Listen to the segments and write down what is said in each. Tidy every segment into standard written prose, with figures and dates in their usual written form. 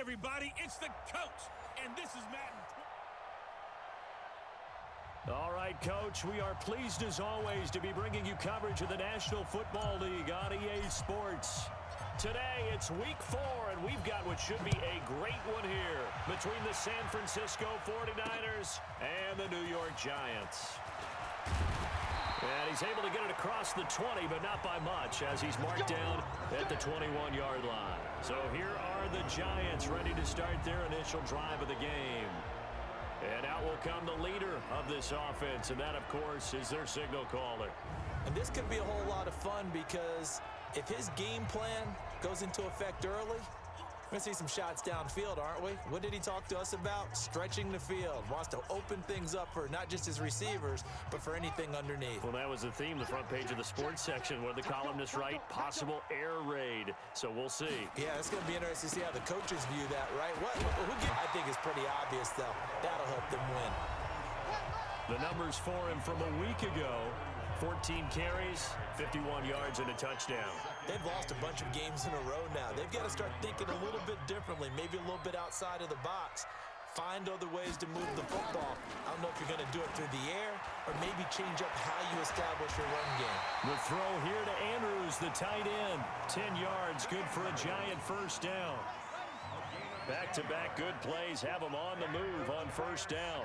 everybody. It's the coach, and this is Madden. All right, Coach, we are pleased as always to be bringing you coverage of the National Football League on EA Sports. Today, it's Week 4, and we've got what should be a great one here between the San Francisco 49ers and the New York Giants. And he's able to get it across the 20, but not by much, as he's marked down at the 21-yard line. So here are the Giants ready to start their initial drive of the game. And out will come the leader of this offense, and that, of course, is their signal caller. And this could be a whole lot of fun because if his game plan goes into effect early, we're going to see some shots downfield, aren't we? What did he talk to us about? Stretching the field. Wants to open things up for not just his receivers, but for anything underneath. Well, that was the theme, the front page of the sports section, where the columnists write possible air raid. So we'll see. Yeah, it's going to be interesting to see how the coaches view that, right? I think it's pretty obvious, though. That'll help them win. The numbers for him from a week ago: 14 carries, 51 yards, and a touchdown. They've lost a bunch of games in a row now. They've got to start thinking a little bit differently, maybe a little bit outside of the box. Find other ways to move the football. I don't know if you're going to do it through the air or maybe change up how you establish your run game. The throw here to Andrews, the tight end. 10 yards, good for a Giant first down. Back-to-back good plays have him on the move on first down.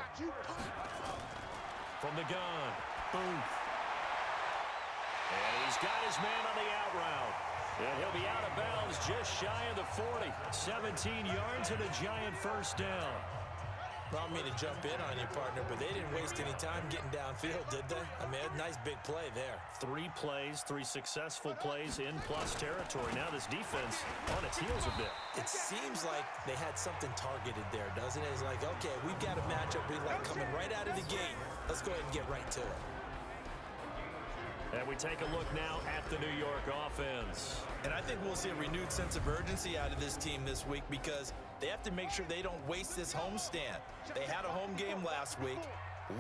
From the gun, Booth. And he's got his man on the out route. And he'll be out of bounds just shy of the 40. 17 yards and a Giant first down. Well, I don't mean to jump in on you, partner, but they didn't waste any time getting downfield, did they? I mean, a nice big play there. 3 plays, 3 successful plays in plus territory. Now this defense on its heels a bit. It seems like they had something targeted there, doesn't it? It's like, okay, we've got a matchup we like coming right out of the gate. Let's go ahead and get right to it. And we take a look now at the New York offense. And I think we'll see a renewed sense of urgency out of this team this week because they have to make sure they don't waste this homestand. They had a home game last week,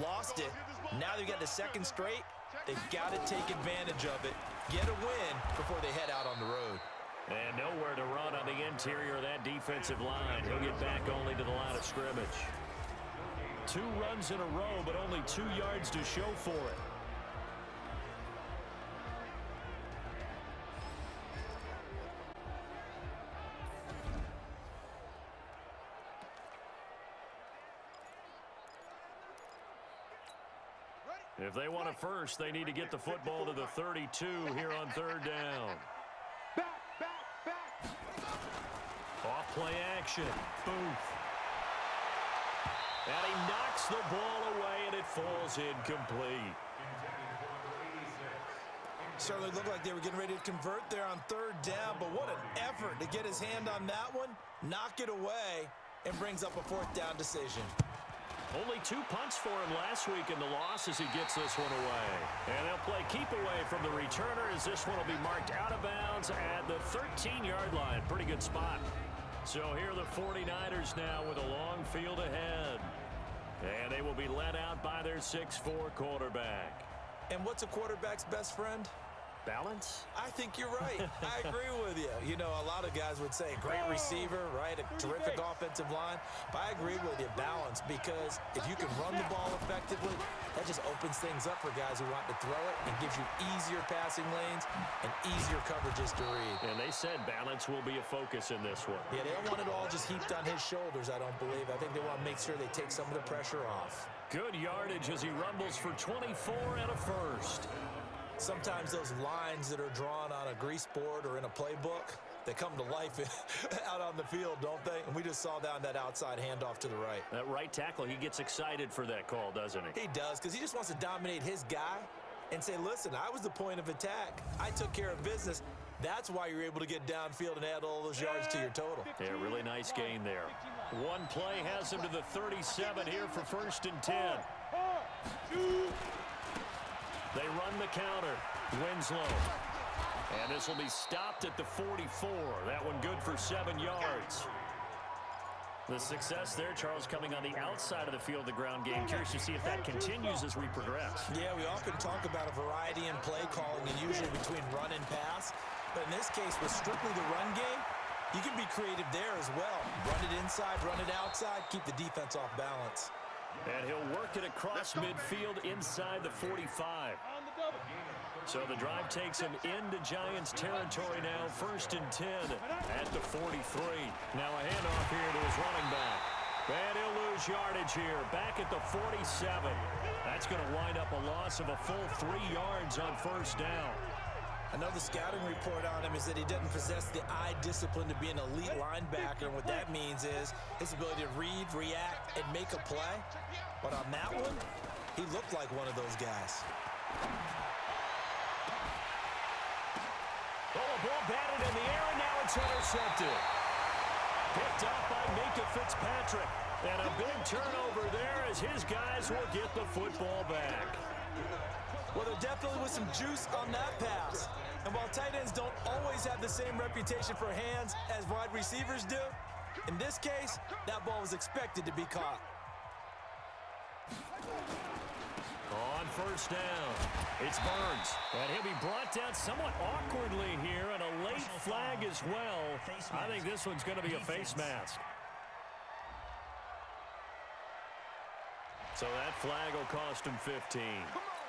lost it. Now they've got the second straight. They've got to take advantage of it, get a win before they head out on the road. And nowhere to run on the interior of that defensive line. He'll get back only to the line of scrimmage. 2 runs in a row, but only 2 yards to show for it. If they want a first, they need to get the football to the 32 here on third down. Off play action. Booth. And he knocks the ball away, and it falls incomplete. Certainly looked like they were getting ready to convert there on third down, but what an effort to get his hand on that one, knock it away, and brings up a fourth down decision. Only 2 punts for him last week in the loss as he gets this one away. And they'll play keep away from the returner as this one will be marked out of bounds at the 13-yard line. Pretty good spot. So here are the 49ers now with a long field ahead. And they will be led out by their 6'4" quarterback. And what's a quarterback's best friend? Balance? I think you're right. I agree with you. You know, a lot of guys would say great receiver, right? A terrific offensive line. But I agree with you, balance, because if you can run the ball effectively, that just opens things up for guys who want to throw it and gives you easier passing lanes and easier coverages to read. And they said balance will be a focus in this one. Yeah, they don't want it all just heaped on his shoulders, I don't believe. I think they want to make sure they take some of the pressure off. Good yardage as he rumbles for 24 and a first. Sometimes those lines that are drawn on a grease board or in a playbook, they come to life out on the field, don't they? And we just saw down that outside handoff to the right. That right tackle, he gets excited for that call, doesn't he? He does, because he just wants to dominate his guy and say, listen, I was the point of attack. I took care of business. That's why you're able to get downfield and add all those yards to your total. Yeah, really nice gain there. One play has him to the 37 here for 1st and 10. They run the counter. Winslow. And this will be stopped at the 44. That one good for 7 yards. The success there, Charles, coming on the outside of the field, the ground game. Curious to see if that continues as we progress. Yeah, we often talk about a variety in play calling and usually between run and pass. But in this case, with strictly the run game, You can be creative there as well. Run it inside, run it outside, keep the defense off balance. And he'll work it across midfield inside the 45. So the drive takes him into Giants territory now, 1st and 10 at the 43. Now a handoff here to his running back. And he'll lose yardage here, back at the 47. That's going to wind up a loss of a full 3 yards on 1st down. I know the scouting report on him is that he doesn't possess the eye discipline to be an elite linebacker. And what that means is his ability to read, react, and make a play. But on that one, he looked like one of those guys. Oh, a ball batted in the air, and now it's intercepted. Picked up by Minkah Fitzpatrick. And a big turnover there as his guys will get the football back. Well, there definitely was some juice on that pass. And while tight ends don't always have the same reputation for hands as wide receivers do, in this case, that ball was expected to be caught. On 1st down, it's Burns. And he'll be brought down somewhat awkwardly here, and a late flag as well. I think this one's going to be a face mask. So that flag will cost him 15.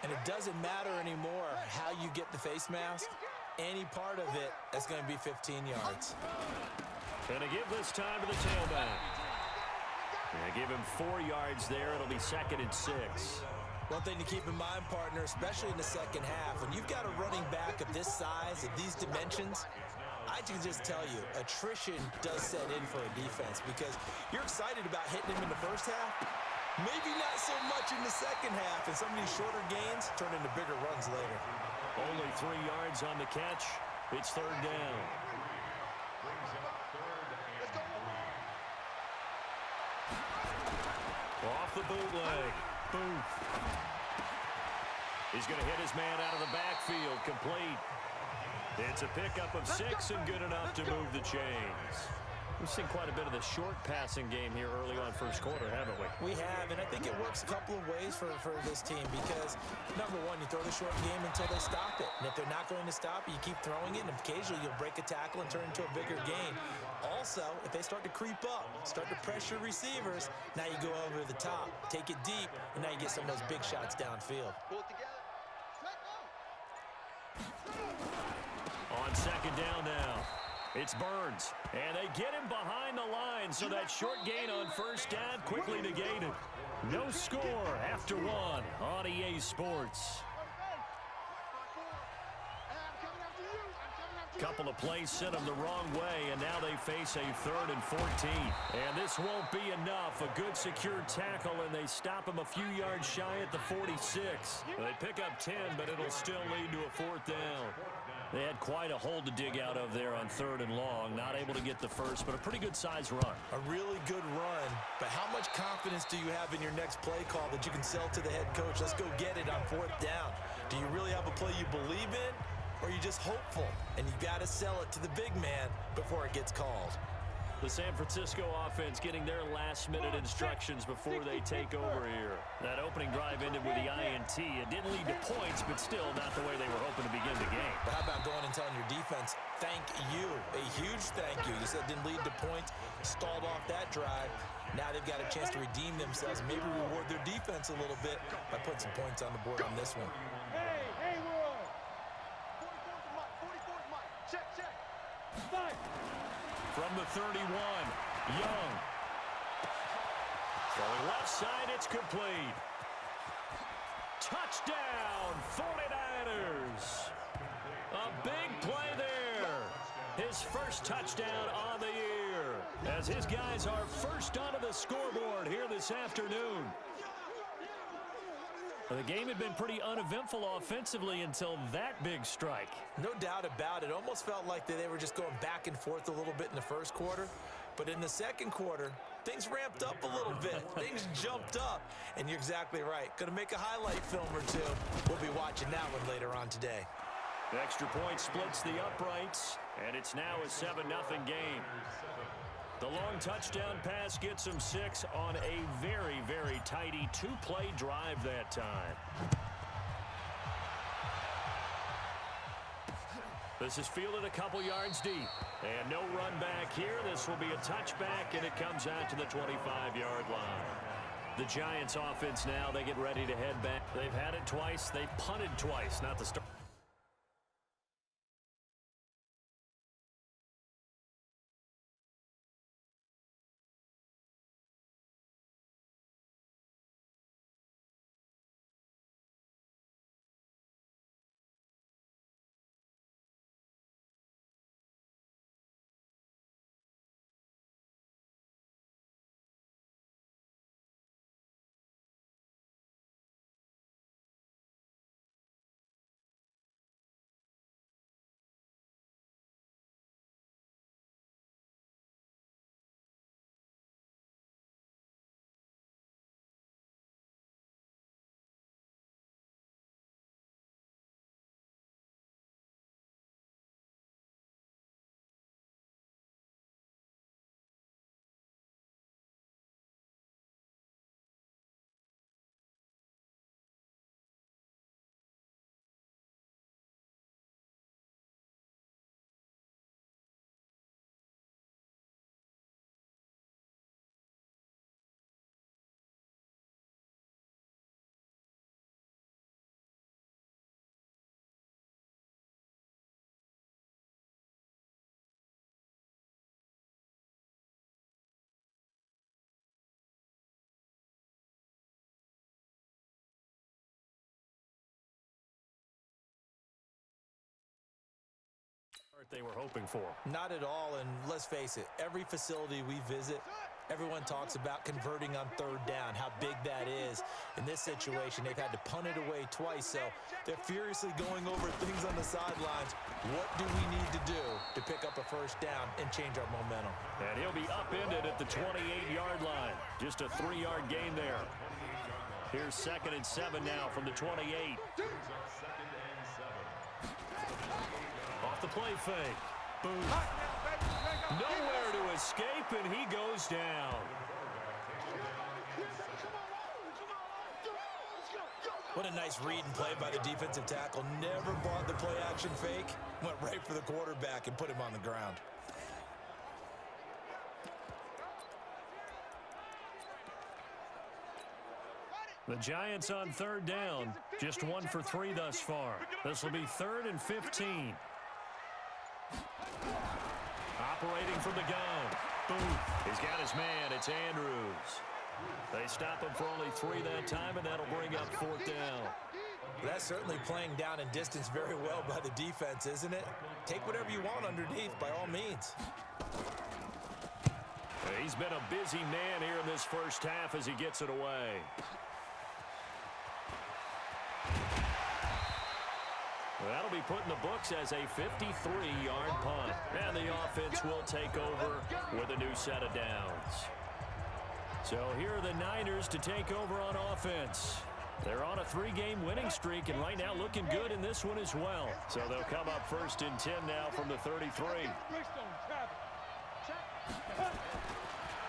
And it doesn't matter anymore how you get the face mask. Any part of it is going to be 15 yards. Going to give this time to the tailback. Going to give him 4 yards there. It'll be 2nd and 6. One thing to keep in mind, partner, especially in the second half, when you've got a running back of this size, of these dimensions, I can just tell you, attrition does set in for a defense because you're excited about hitting him in the first half. Maybe not so much in the second half, and some of these shorter gains turn into bigger runs later. Only 3 yards on the catch. It's 3rd down. Off the bootleg. Booth. He's going to hit his man out of the backfield. Complete. It's a pickup of 6 and good enough to move the chains. We've seen quite a bit of the short passing game here early on 1st quarter, haven't we? We have, and I think it works a couple of ways for this team because, number one, you throw the short game until they stop it. And if they're not going to stop it, you keep throwing it, and occasionally you'll break a tackle and turn it into a bigger gain. Also, if they start to creep up, start to pressure receivers, now you go over the top, take it deep, and now you get some of those big shots downfield. On 2nd down now. It's Burns, and they get him behind the line, so that short gain on 1st down quickly negated. No score after 1 on EA Sports. Couple of plays sent them the wrong way, and now they face a 3rd and 14. And this won't be enough. A good secure tackle, and they stop him a few yards shy at the 46. They pick up 10, but it'll still lead to a 4th down. They had quite a hole to dig out of there on 3rd and long. Not able to get the first, but a pretty good size run. A really good run, but how much confidence do you have in your next play call that you can sell to the head coach? Let's go get it on 4th down. Do you really have a play you believe in, or are you just hopeful? And you got to sell it to the big man before it gets called. The San Francisco offense getting their last-minute instructions before they take over here. That opening drive ended with the INT. It didn't lead to points, but still not the way they were hoping to begin the game. But how about going and telling your defense, thank you, a huge thank you. You said it didn't lead to points, stalled off that drive. Now they've got a chance to redeem themselves, maybe reward their defense a little bit by putting some points on the board on this one. Hey, Roy! 44's Mike. Check. Fight! From the 31, Young. Throwing left side, it's complete. Touchdown, 49ers. A big play there. His first touchdown on the year, as his guys are first onto the scoreboard here this afternoon. The game had been pretty uneventful offensively until that big strike. No doubt about it. Almost felt like they were just going back and forth a little bit in the first quarter. But in the second quarter, things ramped up a little bit. Things jumped up. And you're exactly right. Going to make a highlight film or two. We'll be watching that one later on today. The extra point splits the uprights, and it's now a 7-0 game. The long touchdown pass gets him 6 on a very, very tidy 2-play drive that time. This is fielded a couple yards deep. And no run back here. This will be a touchback, and it comes out to the 25-yard line. The Giants offense now, they get ready to head back. They've had it twice. They've punted twice. Not the start. They were hoping for. Not at all, and let's face it, every facility we visit, everyone talks about converting on third down, how big that is. In this situation, they've had to punt it away twice, so they're furiously going over things on the sidelines. What do we need to do to pick up a first down and change our momentum? And he'll be upended at the 28-yard line. Just a 3-yard gain there. Here's 2nd and 7 now from the 28. Off the play fake. Boom. Nowhere to escape, and he goes down. What a nice read and play by the defensive tackle. Never bought the play action fake. Went right for the quarterback and put him on the ground. The Giants on third down. Just 1 for 3 thus far. This will be 3rd and 15. Operating from the gun. Boom. He's got his man. It's Andrews. They stop him for only 3 that time, and that'll bring up 4th down. That's certainly playing down in distance very well by the defense, isn't it? Take whatever you want underneath, by all means. He's been a busy man here in this first half as he gets it away. That'll be put in the books as a 53-yard punt. And the offense will take over with a new set of downs. So here are the Niners to take over on offense. They're on a 3-game winning streak, and right now looking good in this one as well. So they'll come up 1st and 10 now from the 33.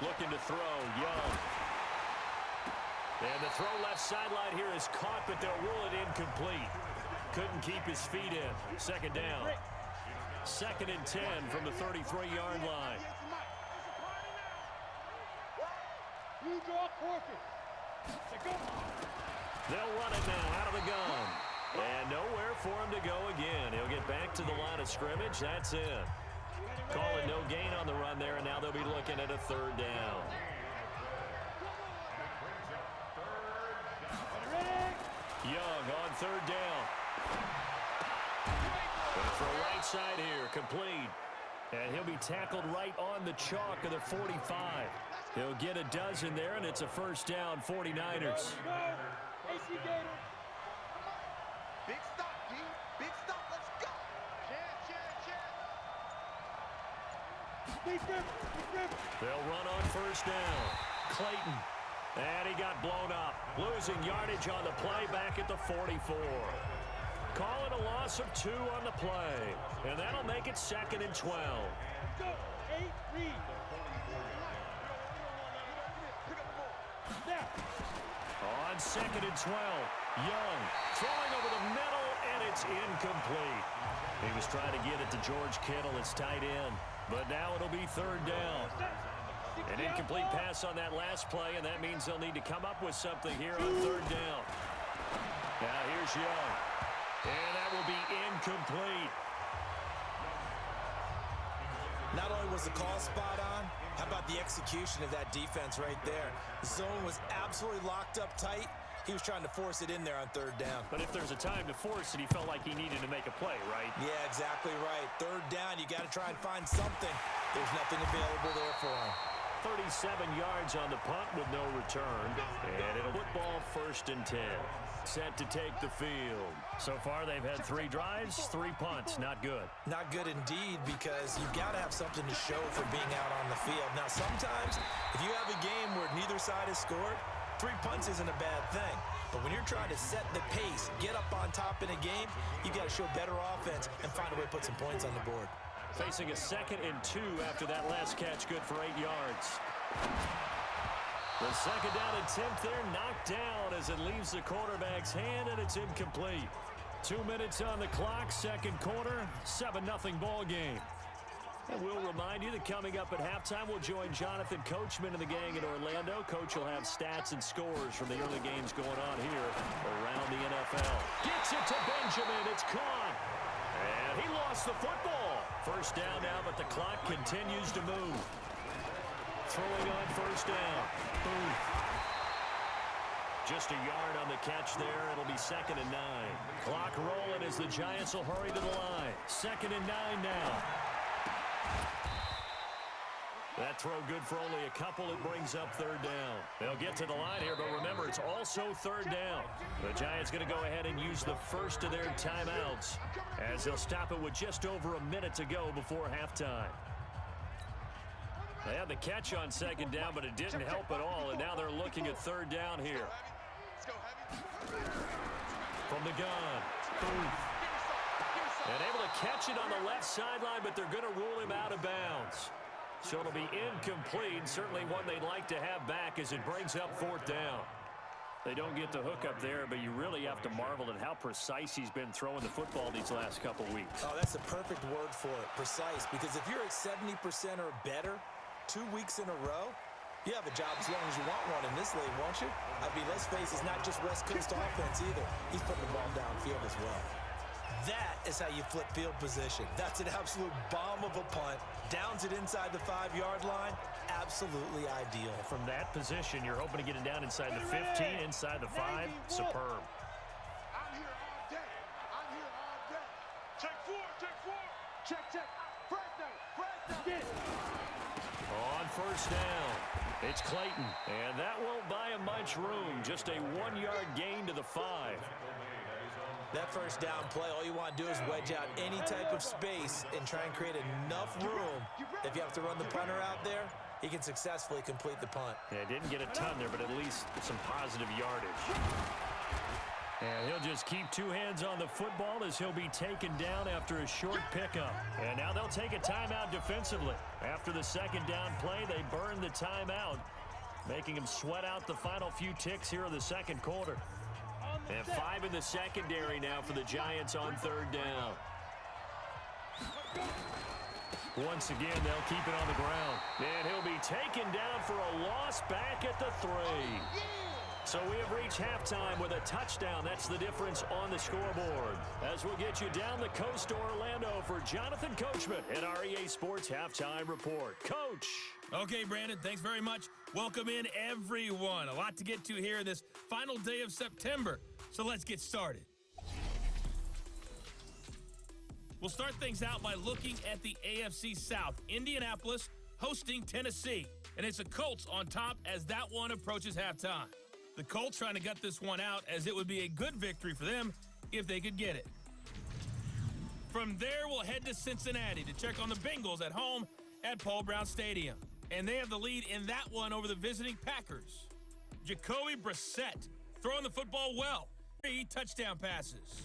Looking to throw, Young. And the throw left sideline here is caught, but they'll rule it incomplete. Couldn't keep his feet in. 2nd down. 2nd and 10 from the 33-yard line. They'll run it now out of the gun. And nowhere for him to go again. He'll get back to the line of scrimmage. That's it. Calling no gain on the run there, and now they'll be looking at a 3rd down. Young on 3rd down. And for right side here, complete. And he'll be tackled right on the chalk of the 45. He'll get a dozen there, and it's a 1st down, 49ers. Big stop, D. Big stop. Let's go. They'll run on 1st down. Clayton. And he got blown up. Losing yardage on the play back at the 44. Call it a loss of 2 on the play. And that'll make it 2nd and 12. Go. 8, read. On 2nd and 12, Young throwing over the middle, and it's incomplete. He was trying to get it to George Kittle, his tight end, but now it'll be 3rd down. An incomplete pass on that last play, and that means they'll need to come up with something here on 3rd down. Now here's Young, and that will be incomplete. Not only was the call spot on, how about the execution of that defense right there? The zone was absolutely locked up tight. He was trying to force it in there on 3rd down. But if there's a time to force it, he felt like he needed to make a play, right? Yeah, exactly right. 3rd down, you got to try and find something. There's nothing available there for him. 37 yards on the punt with no return. And it'll football 1st and 10. Set to take the field. So far, they've had 3 drives, 3 punts. Not good. Not good indeed, because you've got to have something to show for being out on the field. Now, sometimes, if you have a game where neither side has scored, 3 punts isn't a bad thing. But when you're trying to set the pace, get up on top in a game, you've got to show better offense and find a way to put some points on the board. Facing a 2nd and 2 after that last catch, good for 8 yards. The 2nd down attempt there knocked down as it leaves the quarterback's hand, and it's incomplete. 2 minutes on the clock, 2nd quarter, 7-0 ball game. And we'll remind you that coming up at halftime, we'll join Jonathan Coachman and the gang in Orlando. Coach will have stats and scores from the early games going on here around the NFL. Gets it to Benjamin. It's caught. And he lost the football. 1st down now, but the clock continues to move. Throwing on 1st down. Boom. Just a yard on the catch there. It'll be 2nd and 9. Clock rolling as the Giants will hurry to the line. 2nd and 9 now. That throw good for only a couple. It brings up 3rd down. They'll get to the line here, but remember, it's also 3rd down. The Giants going to go ahead and use the first of their timeouts as they'll stop it with just over a minute to go before halftime. They had the catch on 2nd down, but it didn't help at all, and now they're looking at 3rd down here. From the gun, Booth. And able to catch it on the left sideline, but they're going to rule him out of bounds. So it'll be incomplete, certainly one they'd like to have back as it brings up 4th down. They don't get the hook up there, but you really have to marvel at how precise he's been throwing the football these last couple weeks. Oh, that's a perfect word for it, precise, because if you're at 70% or better 2 weeks in a row, you have a job as long as you want one in this league, won't you? I mean, let's face it, it's not just West Coast offense either. He's putting the ball downfield as well. That is how you flip field position. That's an absolute bomb of a punt. Downs it inside the 5-yard line. Absolutely ideal. From that position, you're hoping to get it down inside the 15, inside the 5. Superb. I'm here all day. I'm here all day. Check 4, check 4. Check. First down. On 1st down, it's Clayton. And that won't buy him much room. Just a 1-yard gain to the 5. That 1st down play, all you want to do is wedge out any type of space and try and create enough room. If you have to run the punter out there, he can successfully complete the punt. Yeah, didn't get a ton there, but at least some positive yardage. And he'll just keep 2 hands on the football as he'll be taken down after a short pickup. And now they'll take a timeout defensively. After the 2nd down play, they burn the timeout, making him sweat out the final few ticks here in the 2nd quarter. And 5 in the secondary now for the Giants on 3rd down. Once again, they'll keep it on the ground. And he'll be taken down for a loss back at the 3. So we have reached halftime with a touchdown. That's the difference on the scoreboard. As we'll get you down the coast to Orlando for Jonathan Coachman at our EA Sports Halftime Report. Coach. Okay, Brandon, thanks very much. Welcome in, everyone. A lot to get to here this final day of September. So let's get started. We'll start things out by looking at the AFC South. Indianapolis hosting Tennessee. And it's the Colts on top as that one approaches halftime. The Colts trying to gut this one out as it would be a good victory for them if they could get it. From there, we'll head to Cincinnati to check on the Bengals at home at Paul Brown Stadium. And they have the lead in that one over the visiting Packers. Jacoby Brissett throwing the football well. 3 touchdown passes.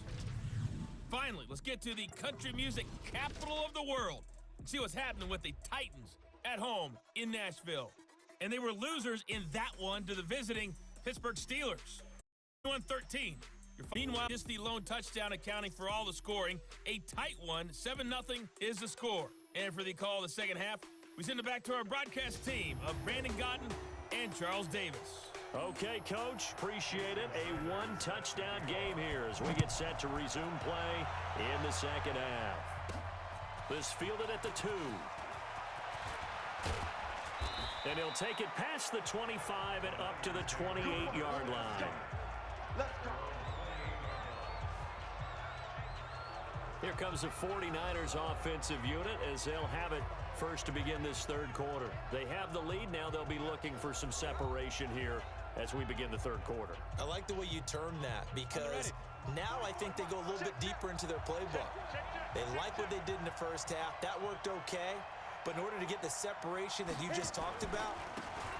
Finally, let's get to the country music capital of the world and see what's happening with the Titans at home in Nashville. And they were losers in that one to the visiting Pittsburgh Steelers. 21-13. Meanwhile, just the lone touchdown accounting for all the scoring. A tight one, 7-0 is the score. And for the call of the second half, we send it back to our broadcast team of Brandon Gaudin and Charles Davis. Okay, Coach, appreciate it. A one-touchdown game here as we get set to resume play in the second half. This fielded at the 2. And he'll take it past the 25 and up to the 28-yard line. Here comes the 49ers offensive unit as they'll have it first to begin this third quarter. They have the lead. Now they'll be looking for some separation here as we begin the third quarter. I like the way you term that because now I think they go a little bit deeper into their playbook. They like what they did in the first half. That worked okay. But in order to get the separation that you just talked about,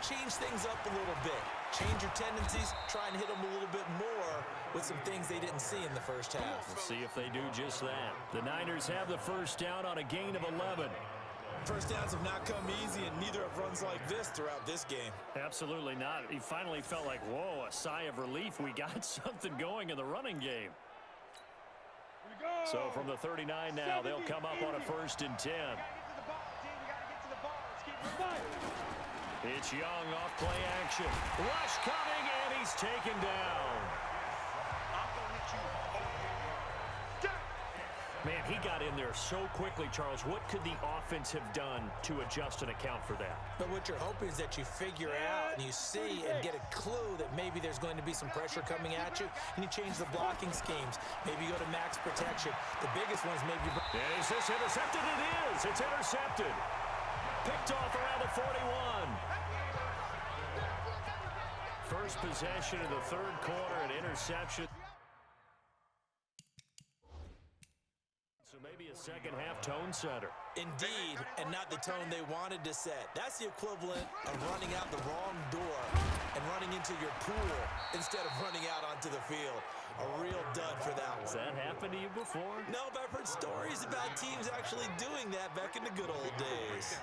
change things up a little bit. Change your tendencies, try and hit them a little bit more with some things they didn't see in the first half. We'll see if they do just that. The Niners have the first down on a gain of 11. First downs have not come easy, and neither have runs like this throughout this game. Absolutely not. He finally felt like, whoa, a sigh of relief. We got something going in the running game. So from the 39 now, they'll come up on a 1st and 10. It's Young off play action. Rush coming, and he's taken down. Man, he got in there so quickly, Charles. What could the offense have done to adjust and account for that? But what you're hoping is that you figure out and you see and get a clue that maybe there's going to be some pressure coming at you, and you change the blocking schemes. Maybe you go to max protection. The biggest one is maybe... And is this intercepted? It is. It's intercepted. Picked off around the 41. First possession of the third quarter, an interception. So maybe a second half tone setter. Indeed, and not the tone they wanted to set. That's the equivalent of running out the wrong door and running into your pool instead of running out onto the field. A real dud for that one. Has that happened to you before? No, but I've heard stories about teams actually doing that back in the good old days.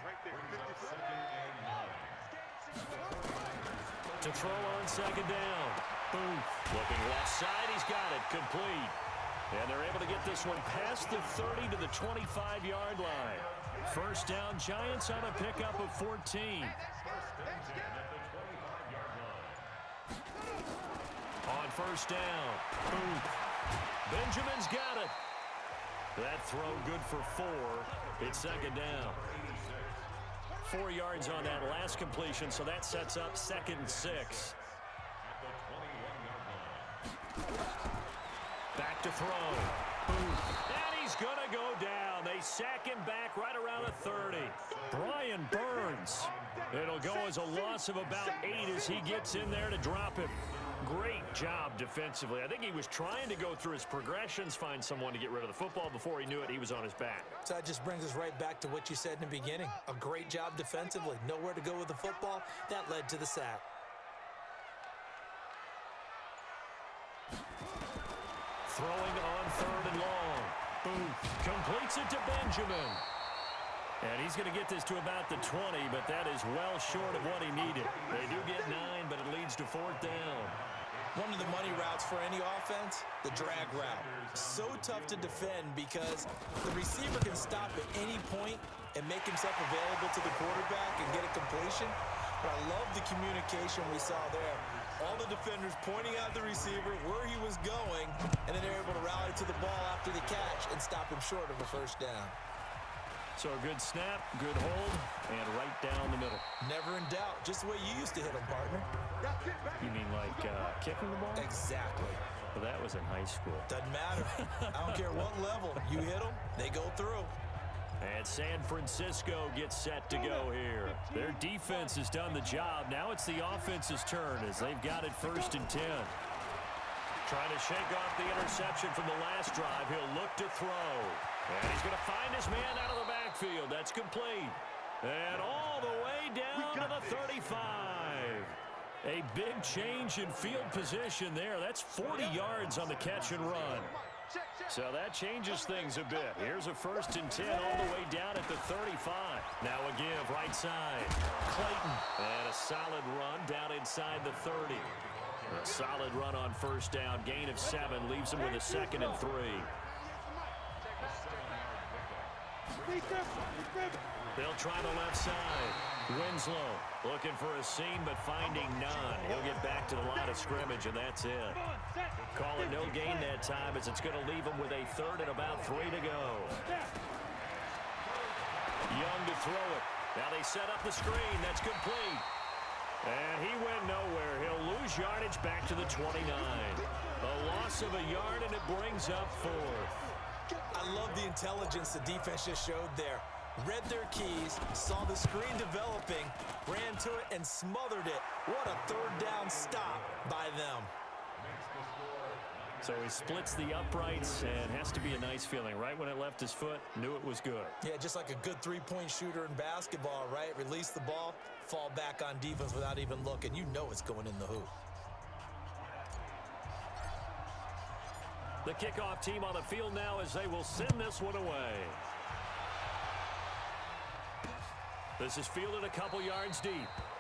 To throw on second down. Boom. Looking left side. He's got it. Complete. And they're able to get this one past the 30 to the 25-yard line. First down, Giants on a pickup of 14. On first down. Boom. Benjamin's got it. That throw good for 4. It's second down. 4 yards on that last completion, so that sets up 2nd and 6. Back to throw. Boom. And he's going to go down. They sack him back right around the 30. Brian Burns. It'll go as a loss of about 8 as he gets in there to drop him. Great job defensively. I think he was trying to go through his progressions, find someone to get rid of the football. Before he knew it, he was on his back. So that just brings us right back to what you said in the beginning. A great job defensively. Nowhere to go with the football. That led to the sack. Throwing on 3rd and long. Boom. Completes it to Benjamin. And he's going to get this to about the 20, but that is well short of what he needed. They do get 9, but it leads to 4th down. One of the money routes for any offense, the drag route. So tough to defend because the receiver can stop at any point and make himself available to the quarterback and get a completion. But I love the communication we saw there. All the defenders pointing out the receiver, where he was going, and then they're able to rally to the ball after the catch and stop him short of a first down. So a good snap, good hold, and right down the middle. Never in doubt. Just the way you used to hit them, partner. You mean like kicking the ball? Exactly. Well, that was in high school. Doesn't matter. I don't care what level. You hit them, they go through. And San Francisco gets set to go here. Their defense has done the job. Now it's the offense's turn as they've got it 1st and 10. Trying to shake off the interception from the last drive. He'll look to throw. And he's going to find his man out of the backfield. That's complete. And all the way down to the 35. A big change in field position there. That's 40 yards on the catch and run. So that changes things a bit. Here's a 1st and 10 all the way down at the 35. Now a give right side. Clayton. And a solid run down inside the 30. Solid run on first down. Gain of 7 leaves him with a 2nd and 3. They'll try the left side. Winslow looking for a seam but finding none. He'll get back to the line of scrimmage, and that's it. Call it no gain that time as it's going to leave him with a 3rd and about 3 to go. Young to throw it. Now they set up the screen. That's complete. And he went nowhere. He'll lose yardage back to the 29. A loss of a yard, and it brings up 4th. I love the intelligence the defense just showed there. Read their keys, saw the screen developing, ran to it, and smothered it. What a 3rd down stop by them. So he splits the uprights, and has to be a nice feeling. Right when it left his foot, knew it was good. Yeah, just like a good 3-point shooter in basketball, right? Release the ball, fall back on defense without even looking. You know it's going in the hoop. The kickoff team on the field now as they will send this one away. This is fielded a couple yards deep.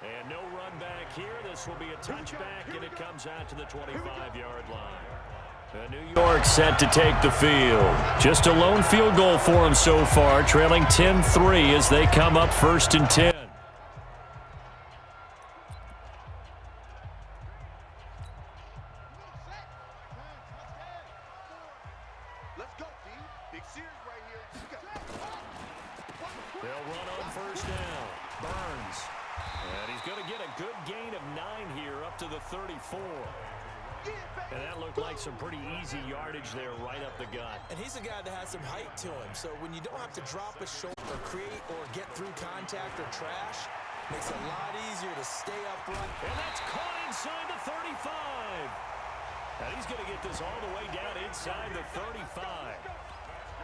And no run back here. This will be a touchback, and it comes out to the 25-yard line. New York set to take the field. Just a lone field goal for them so far, trailing 10-3 as they come up 1st and 10. Let's go, D. Big series right here. They'll run on first down. Burns. And he's going to get a good gain of 9 here up to the 34. And that looked like some pretty easy yardage there right up the gut. And he's a guy that has some height to him. So when you don't have to drop a shoulder or create or get through contact or trash, makes it a lot easier to stay upright. And that's caught inside the 35. And he's going to get this all the way down inside the 35.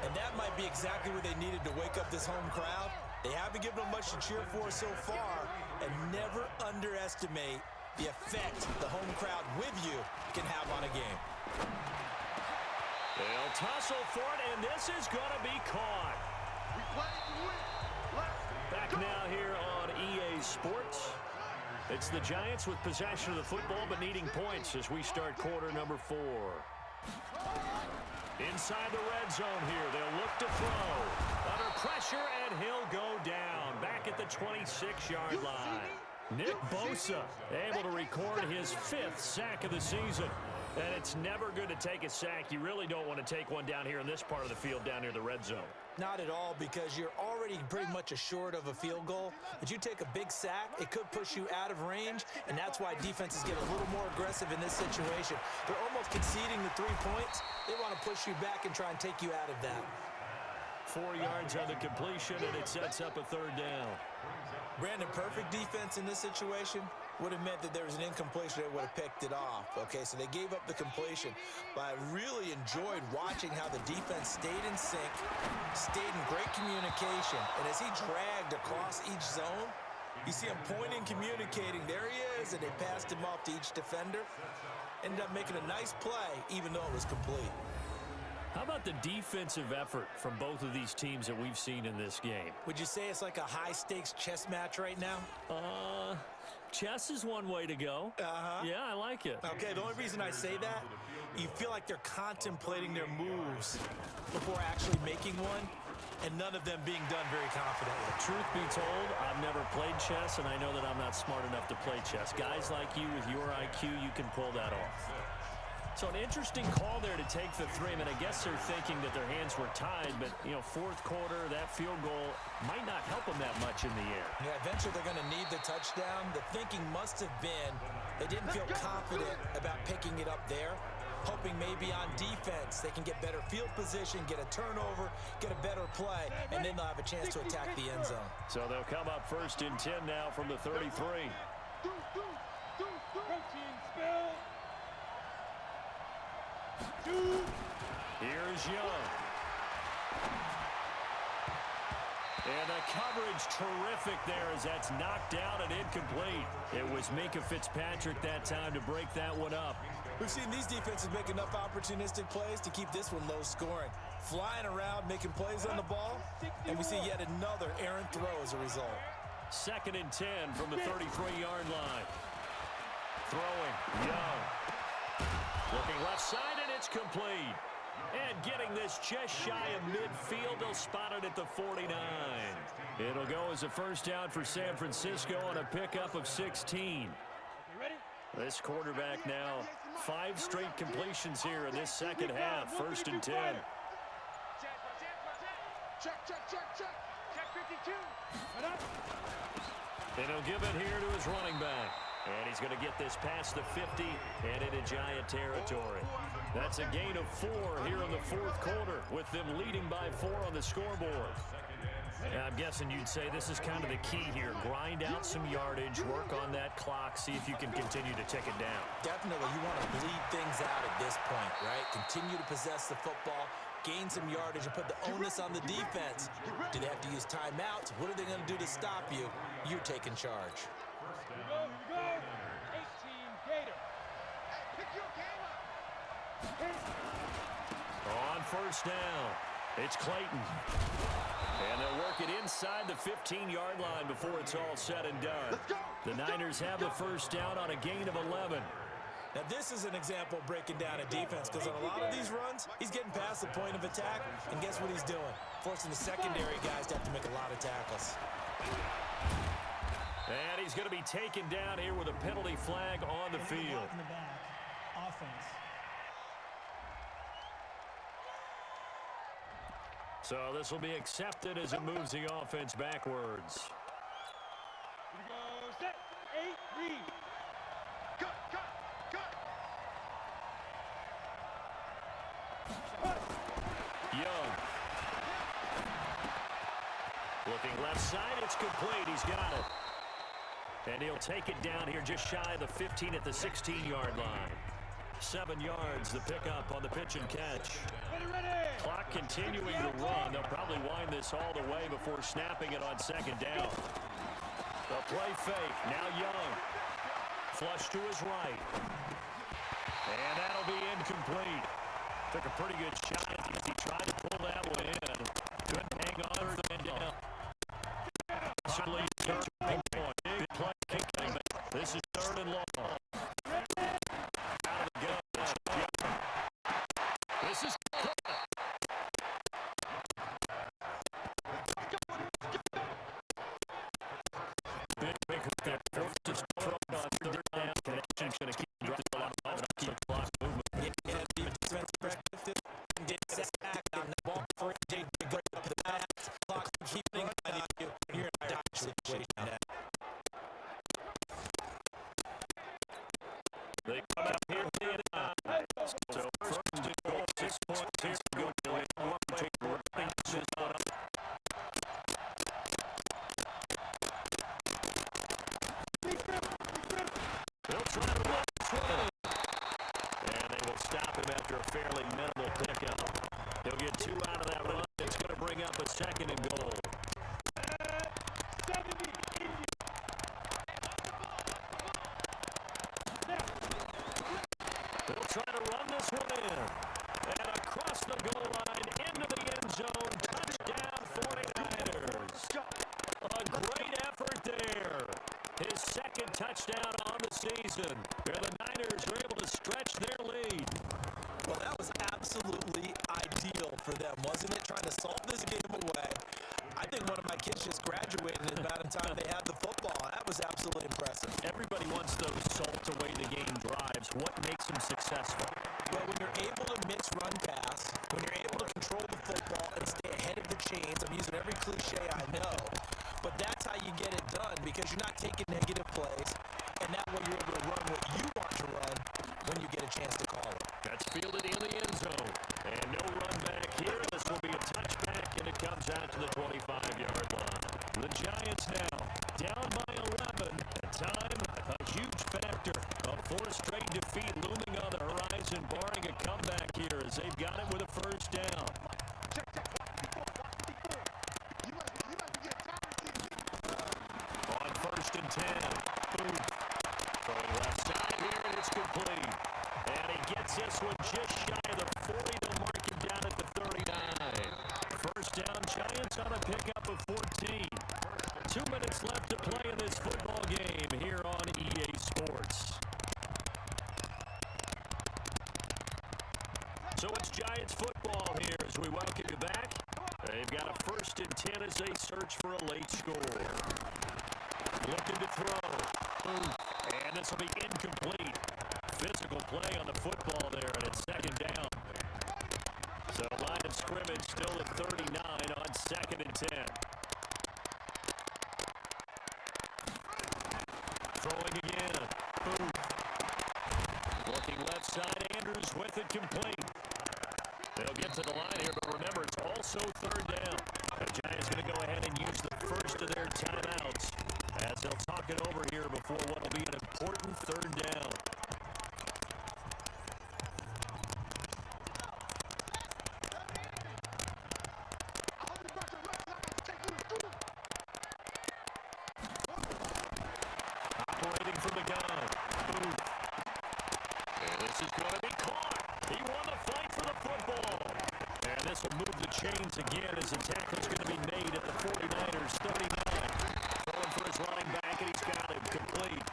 And that might be exactly what they needed to wake up this home crowd. They haven't given them much to cheer for so far, and never underestimate the effect the home crowd with you can have on a game. They'll tussle for it, and this is going to be caught. We play to win. Back now here on EA Sports. It's the Giants with possession of the football but needing points as we start quarter number 4. Inside the red zone here. They'll look to throw. Under pressure, and he'll go down. Back at the 26-yard line. Nick Bosa able to record his 5th sack of the season. And it's never good to take a sack. You really don't want to take one down here in this part of the field down near the red zone. Not at all, because you're already pretty much assured of a field goal. But you take a big sack, it could push you out of range, and that's why defenses get a little more aggressive in this situation. They're almost conceding the 3 points. They want to push you back and try and take you out of that. 4 yards on the completion, and it sets up a 3rd down. Brandon, perfect defense in this situation would have meant that there was an incompletion that would have picked it off. Okay, so they gave up the completion. But I really enjoyed watching how the defense stayed in sync, stayed in great communication. And as he dragged across each zone, you see him pointing, communicating. There he is, and they passed him off to each defender. Ended up making a nice play, even though it was complete. How about the defensive effort from both of these teams that we've seen in this game? Would you say it's like a high-stakes chess match right now? Chess is one way to go. Yeah, I like it. Okay, the only reason I say that, you feel like they're contemplating their moves before actually making one, and none of them being done very confidently. Truth be told, I've never played chess, and I know that I'm not smart enough to play chess. Guys like you with your IQ, you can pull that off. So an interesting call there to take the 3. I mean, I guess they're thinking that their hands were tied, but, you know, 4th quarter, that field goal might not help them that much in the air. Yeah, eventually they're going to need the touchdown. The thinking must have been they didn't feel confident about picking it up there, hoping maybe on defense they can get better field position, get a turnover, get a better play, and then they'll have a chance to attack the end zone. So they'll come up 1st and 10 now from the 33. Here's Young. And the coverage terrific there as that's knocked down and incomplete. It was Minkah Fitzpatrick that time to break that one up. We've seen these defenses make enough opportunistic plays to keep this one low scoring. Flying around, making plays on the ball, and we see yet another errant throw as a result. 2nd and 10 from the 33-yard line. Throwing, Young. Looking left side, and it's complete. And getting this just shy of midfield, they'll spot it at the 49. It'll go as a first down for San Francisco on a pickup of 16. This quarterback now 5 straight completions here in this second half. 1st and 10. Check, check, check, check. Check 52. And he'll give it here to his running back. And he's going to get this past the 50 and into Giant territory. That's a gain of 4 here in the 4th quarter with them leading by 4 on the scoreboard. Yeah, I'm guessing you'd say this is kind of the key here. Grind out some yardage, work on that clock, see if you can continue to tick it down. Definitely, you want to bleed things out at this point, right? Continue to possess the football, gain some yardage, and put the onus on the defense. Do they have to use timeouts? What are they going to do to stop you? You're taking charge. Go, 18 Gator. Hey, pick your game up. On first down, it's Clayton. And they'll work it inside the 15-yard line before it's all said and done. The Niners have the first down on a gain of 11. Now, this is an example of breaking down a defense because on a lot of these runs, he's getting past the point of attack, and guess what he's doing? Forcing the secondary guys to have to make a lot of tackles. And he's going to be taken down here with a penalty flag on the field. In the back, offense. So this will be accepted as it moves the offense backwards. Here we go, set, 8, read. Cut, cut, cut. Young. Looking left side, it's complete. He's got it. And he'll take it down here just shy of the 15 at the 16-yard line. 7 yards, the pickup on the pitch and catch. Clock continuing to run. They'll probably wind this all the way before snapping it on second down. The play fake. Now Young. Flush to his right. And that'll be incomplete. Took a pretty good shot as he tried to pull that one in. Couldn't hang on for the down. Certainly starts with a point. Big play kicking. This is 3rd and long. Out of the gun. This is big there. Forced to throw it on 3rd down. Connection's going to keep dropping a lot of balls. Keep the clock movement. Yeah, defense practice gets a sack on the ball for it to go up the pass. Clock keeping on you. You're in a dire situation now. They come out here at the end of the night. So first and goal, 6 points here. Go to it. They'll try to run this one. And they will stop him after a fairly minimal pickup. He'll get 2 out of that run. It's going to bring up a 2nd and goal. They'll try to run this one in. And across the goal line, into the end zone. Touchdown, 49ers. A great effort there. His 2nd touchdown on the season. Where the Niners are able to stretch their lead. Well, that was absolutely ideal for them, wasn't it? Trying to salt this game away. I think one of my kids just graduated in the amount of time they had the football. That was absolutely impressive. Everybody wants those salt away the game drives. What makes them successful? Well, when you're able to mix run pass, when you're able to control the football and stay ahead of the chains, I'm using every cliche I know, but that's how you get it done because you're not taking negative plays, and that way you're able to run what you want to run when you get a chance to call it. That's fielded in the end zone. And no run back here. This will be a touchback, and it comes out to the 25-yard line. The Giants now down by 11. At time, a huge factor. A 4th straight defeat looming on the horizon, barring a comeback here as they've got it with a first down. On 1st and 10. Boom. Throwing left side here, and it's complete. And he gets this one just shy of the 40. They'll mark him down at the 39. First down, Giants on a pickup of 14. 2 minutes left to play in this football game here on EA Sports. So it's Giants football here as we welcome you back. They've got a 1st and 10 as they search for a late score. Looking to throw. And this will be incomplete. Physical play on the football there, and it's 2nd down. So line of scrimmage still at 39 on 2nd and 10. Throwing again. Looking left side, Andrews with it complete. They'll get to the line here, but remember, it's also 3rd down. The Giants going to go ahead and use the first of their timeouts as they'll talk it over here before what will be an important 3rd down. Operating from the gun. And this is going to be caught. He won the fight for the football. And this will move the chains again as the tackle's going to be made at the 49ers 39. Throwing for his line back, and he's got him complete.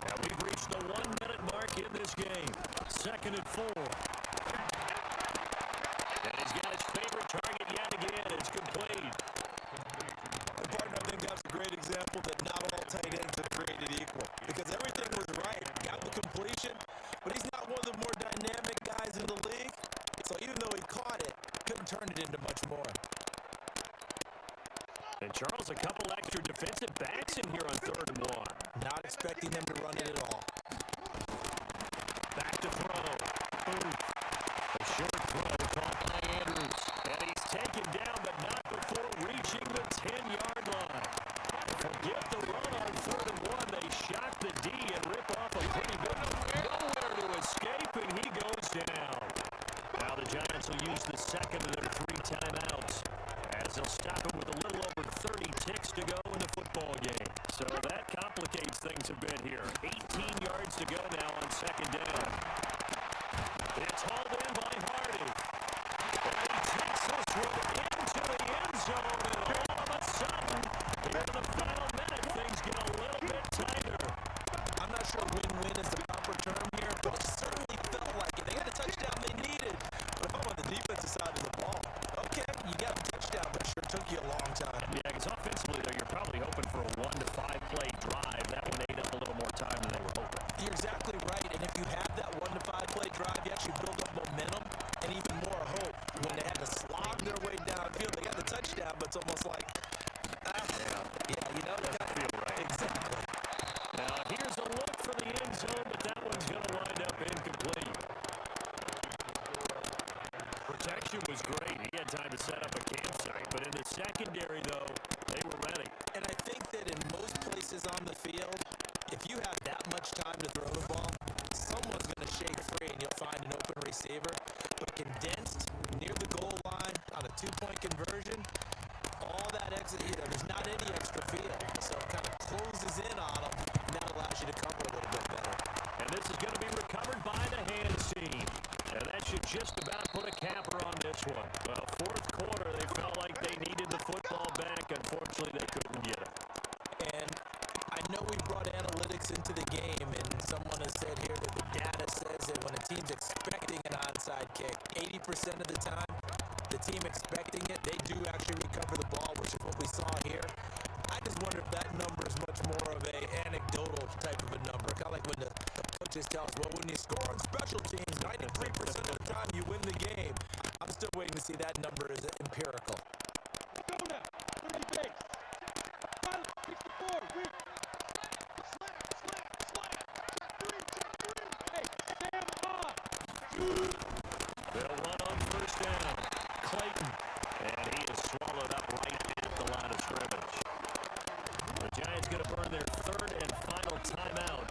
And we've reached the 1-minute mark in this game. 2nd and 4. And he's got his favorite target yet again. It's complete. Partner, I think that's a great example that not all tight ends are created equal. Because everything was right. Got the completion, but he's not one of the more dynamic guys in the league. So even though he caught it, couldn't turn it into much more. And Charles, a couple extra defensive backs in here on 3rd and 1. Not expecting them to run it at all. Back to throw. A short throw caught by Andrews. And he's taken down, but not before reaching the 10-yard line. Forget the run on 3rd and 1. They shock the D and rip off a pretty big nowhere to escape, and he goes down. Now the Giants will use the 2nd of their 3 timeouts as they'll stop it with a little over 30 ticks to go in the football game. So that complicates things a bit here. 18 yards to go now on 2nd down. It's hauled in by Hardy. And he takes this one into the end zone, and all of a sudden, here in the final minute, things get a little bit tighter. I'm not sure win-win is the proper term here, but it certainly felt like it. They had a touchdown they needed. But if I'm on the defensive side of the ball, okay, you got a touchdown, but it sure took you a long time. Yeah, because offensively, though, you're probably hoping for a 1-to-5 play drive. That one ate up a little more time than they were hoping. You're exactly right, and if you have that 1-to-5 play drive, you actually build up momentum and even more hope. When they had to slog their way downfield, they got the touchdown, but it's almost like, you know, Doesn't feel right. Exactly. Now, here's a look for the end zone, but that one's going to wind up incomplete. Protection was great. He had time to set up a campsite, but in the secondary, though, they were ready. And I think that in most places on the field, if you have that much time to throw the ball, someone's going to shake free and you'll find an open receiver. But condensed, near the goal line, on a 2-point conversion, all that extra, there's not any extra field. So it kind of closes in on them, and that allows you to cover a little bit better. And this is going to be recovered by the hands team. And that should just about put a capper on this one. Well, 4th quarter, they felt like they needed the football back. Unfortunately, they couldn't get it. And I know we brought analytics into the game, and someone has said here that the data says that when a team's expecting an onside kick, 80% of the time, the team expecting it, they do actually recover the ball, which is what we saw here. I just wonder if that number is much more of a anecdotal type of a number. Kind of like when the coaches tell us, well, when you score on special teams, 93% of the time you win the game. I'm still waiting to see that number is empirical. Go now. Put in your base. Pilot, kick the forward. Weak. Slam. Check three. Hey, stand on. They'll run on 1st down. Clayton. And he is swallowed up right at the line of scrimmage. The Giants going to burn their 3rd and final timeout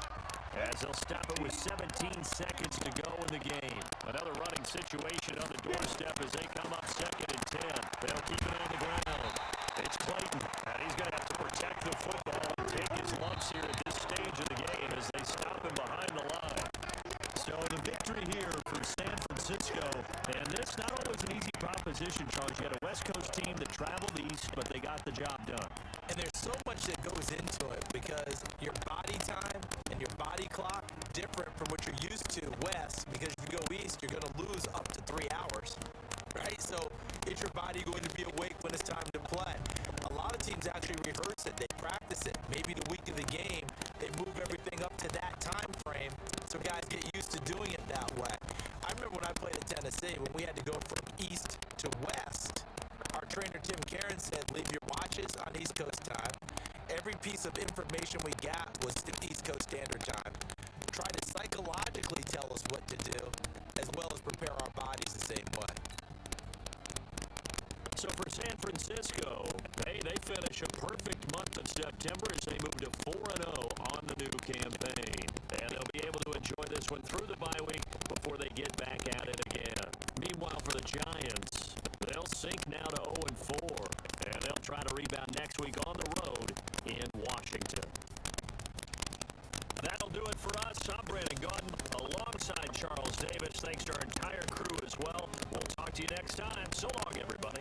as they'll stop it with 17 seconds to go in the game. Another running situation on the doorstep as they come up 2nd and 10. They'll keep it on the ground. It's Clayton, and he's going to have to protect the football and take his lumps here at this stage of the game as they stop him behind the line. So the victory here for San Francisco, and this not always an easy proposition, Charles. You had a West Coast team that traveled east, but they got the job done. And there's so much that goes into it because your body time and your body clock different from what you're used to west, because if you go east, you're going to lose up to 3 hours, right? So is your body going to be awake when it's time to play? A lot of teams actually rehearse it. They practice it. Maybe the week of the game, they move everything up to that time frame so guys get used to doing it that way. I remember when I played at Tennessee, when we had to go from east to west, our trainer Tim Karen said, leave your watches on East Coast time. Every piece of information we got was East Coast Standard Time. Try to psychologically tell us what to do, as well as prepare our bodies the same way. So for San Francisco, they finish a perfect month of September as they move to 4-0 on the new campaign. And they'll be able to enjoy this one through the bye week before they get back at it again. Meanwhile, for the Giants, they'll sink now to 0-4, and they'll try to rebound next week on the road in Washington. That'll do it for us. I'm Brandon Gaudin alongside Charles Davis. Thanks to our entire crew as well. We'll talk to you next time. So long, everybody.